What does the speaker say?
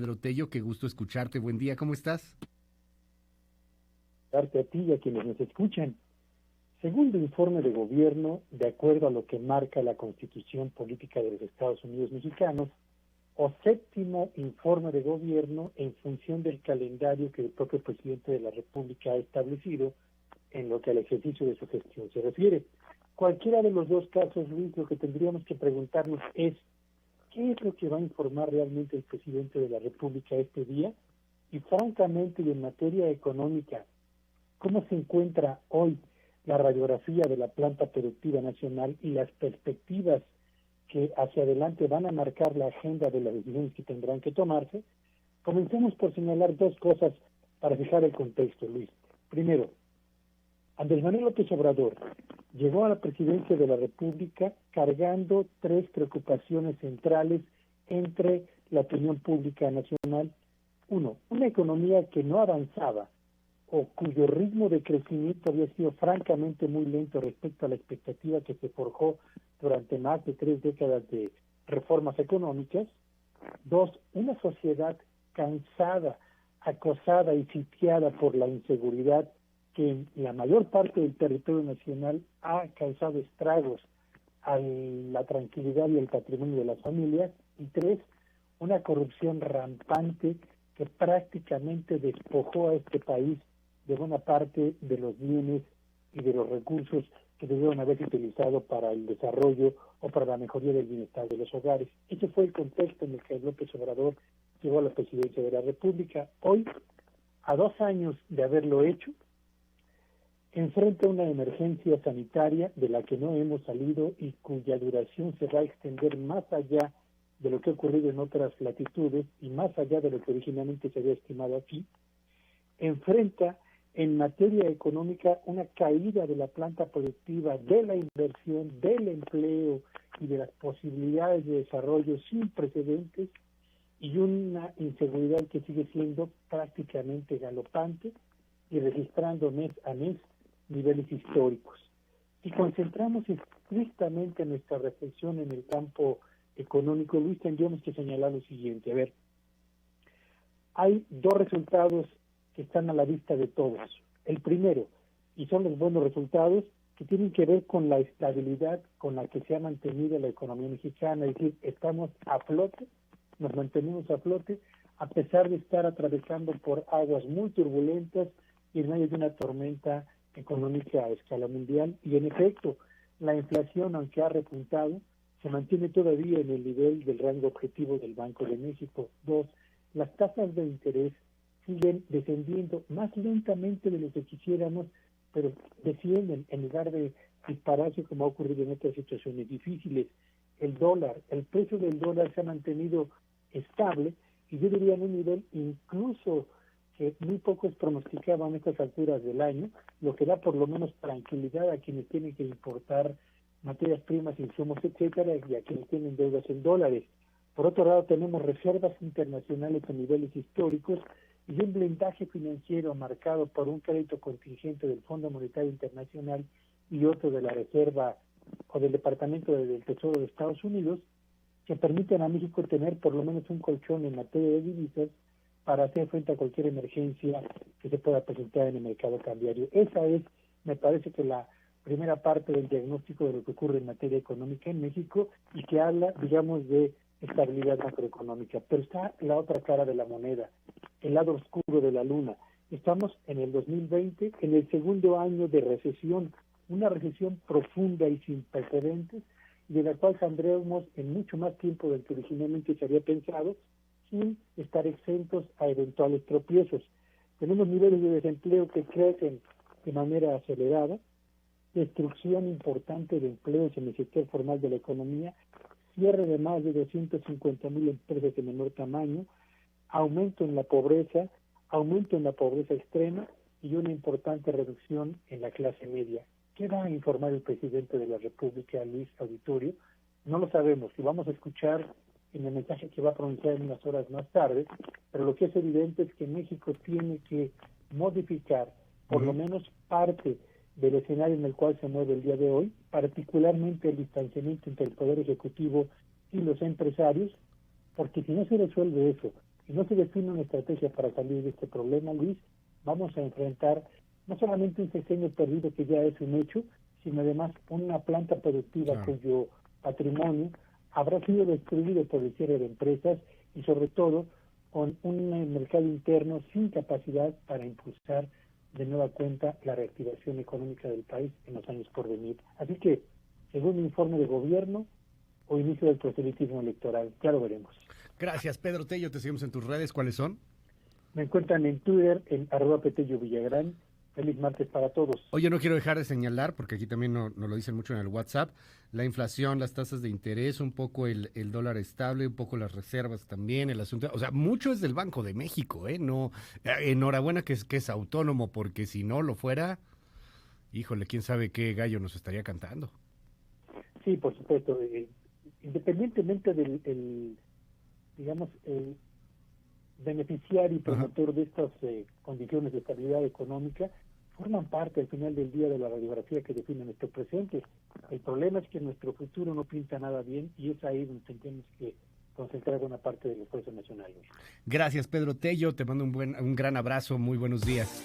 Pedro Tello, qué gusto escucharte. Buen día, ¿cómo estás? Darte a ti y a quienes nos escuchan. Segundo informe de gobierno, de acuerdo a lo que marca la Constitución Política de los Estados Unidos Mexicanos, o séptimo informe de gobierno en función del calendario que el propio presidente de la República ha establecido en lo que al ejercicio de su gestión se refiere. Cualquiera de los dos casos, Luis, lo que tendríamos que preguntarnos es, ¿qué es lo que va a informar realmente el presidente de la República este día? Y francamente, y en materia económica, ¿cómo se encuentra hoy la radiografía de la planta productiva nacional y las perspectivas que hacia adelante van a marcar la agenda de las decisiones que tendrán que tomarse? Comencemos por señalar dos cosas para fijar el contexto, Luis. Primero, Andrés Manuel López Obrador llegó a la presidencia de la República cargando tres preocupaciones centrales entre la opinión pública nacional. Uno, una economía que no avanzaba o cuyo ritmo de crecimiento había sido francamente muy lento respecto a la expectativa que se forjó durante más de 3 décadas de reformas económicas. Dos, una sociedad cansada, acosada y sitiada por la inseguridad que en la mayor parte del territorio nacional ha causado estragos a la tranquilidad y el patrimonio de las familias. Y tres, una corrupción rampante que prácticamente despojó a este país de buena parte de los bienes y de los recursos que debieron haberse utilizado para el desarrollo o para la mejoría del bienestar de los hogares. Ese fue el contexto en el que López Obrador llegó a la presidencia de la República. Hoy, a 2 años de haberlo hecho, enfrenta una emergencia sanitaria de la que no hemos salido y cuya duración se va a extender más allá de lo que ha ocurrido en otras latitudes y más allá de lo que originalmente se había estimado aquí. Enfrenta en materia económica una caída de la planta productiva, de la inversión, del empleo y de las posibilidades de desarrollo sin precedentes, y una inseguridad que sigue siendo prácticamente galopante y registrando mes a mes niveles históricos. Si concentramos estrictamente nuestra reflexión en el campo económico, Luis, tendríamos que señalar lo siguiente. A ver, hay dos resultados que están a la vista de todos. El primero, y son los buenos resultados, que tienen que ver con la estabilidad con la que se ha mantenido la economía mexicana, es decir, estamos a flote, nos mantenemos a flote, a pesar de estar atravesando por aguas muy turbulentas y en medio de una tormenta económica a escala mundial. Y en efecto, la inflación, aunque ha repuntado, se mantiene todavía en el nivel del rango objetivo del Banco de México. Dos, las tasas de interés siguen descendiendo más lentamente de lo que quisiéramos, pero descienden en lugar de dispararse como ha ocurrido en otras situaciones difíciles. El precio del dólar se ha mantenido estable y yo diría en un nivel incluso que muy pocos pronosticaban a estas alturas del año, lo que da por lo menos tranquilidad a quienes tienen que importar materias primas, insumos, etcétera, y a quienes tienen deudas en dólares. Por otro lado, tenemos reservas internacionales a niveles históricos y un blindaje financiero marcado por un crédito contingente del Fondo Monetario Internacional y otro de la Reserva o del Departamento del Tesoro de Estados Unidos, que permiten a México tener por lo menos un colchón en materia de divisas para hacer frente a cualquier emergencia que se pueda presentar en el mercado cambiario. Esa es, me parece que la primera parte del diagnóstico de lo que ocurre en materia económica en México y que habla, digamos, de estabilidad macroeconómica. Pero está la otra cara de la moneda, el lado oscuro de la luna. Estamos en el 2020, en el segundo año de recesión, una recesión profunda y sin precedentes, y de la cual saldremos en mucho más tiempo del que originalmente se había pensado, sin estar exentos a eventuales tropiezos. Tenemos niveles de desempleo que crecen de manera acelerada, destrucción importante de empleos en el sector formal de la economía, cierre de más de 250,000 empresas de menor tamaño, aumento en la pobreza extrema y una importante reducción en la clase media. ¿Qué va a informar el presidente de la República, Luis Auditorio? No lo sabemos, y vamos a escuchar en el mensaje que va a pronunciar en unas horas más tarde, pero lo que es evidente es que México tiene que modificar por lo menos parte del escenario en el cual se mueve el día de hoy, particularmente el distanciamiento entre el Poder Ejecutivo y los empresarios, porque si no se resuelve eso, Si no se define una estrategia para salir de este problema, Luis, vamos a enfrentar no solamente un sexenio perdido que ya es un hecho, sino además una planta productiva cuyo patrimonio habrá sido destruido por el cierre de empresas y sobre todo con un mercado interno sin capacidad para impulsar de nueva cuenta la reactivación económica del país en los años por venir. Así que, según mi informe de gobierno o inicio del proselitismo electoral, ya lo veremos. Gracias, Pedro Tello. Te seguimos en tus redes. ¿Cuáles son? Me encuentran en Twitter en @petellovillagrán. Feliz martes para todos. Oye, no quiero dejar de señalar, porque aquí también nos lo dicen mucho en el WhatsApp, la inflación, las tasas de interés, un poco el dólar estable, un poco las reservas también, el asunto, o sea, mucho es del Banco de México, ¿eh? No, enhorabuena que es autónomo, porque si no lo fuera, híjole, quién sabe qué gallo nos estaría cantando. Sí, por supuesto. Independientemente del, digamos, el beneficiario y promotor de estas condiciones de estabilidad económica, forman parte al final del día de la radiografía que define nuestro presente. El problema es que nuestro futuro no pinta nada bien y es ahí donde tenemos que concentrar buena parte del esfuerzo nacional. Gracias, Pedro Tello, te mando un gran abrazo, muy buenos días.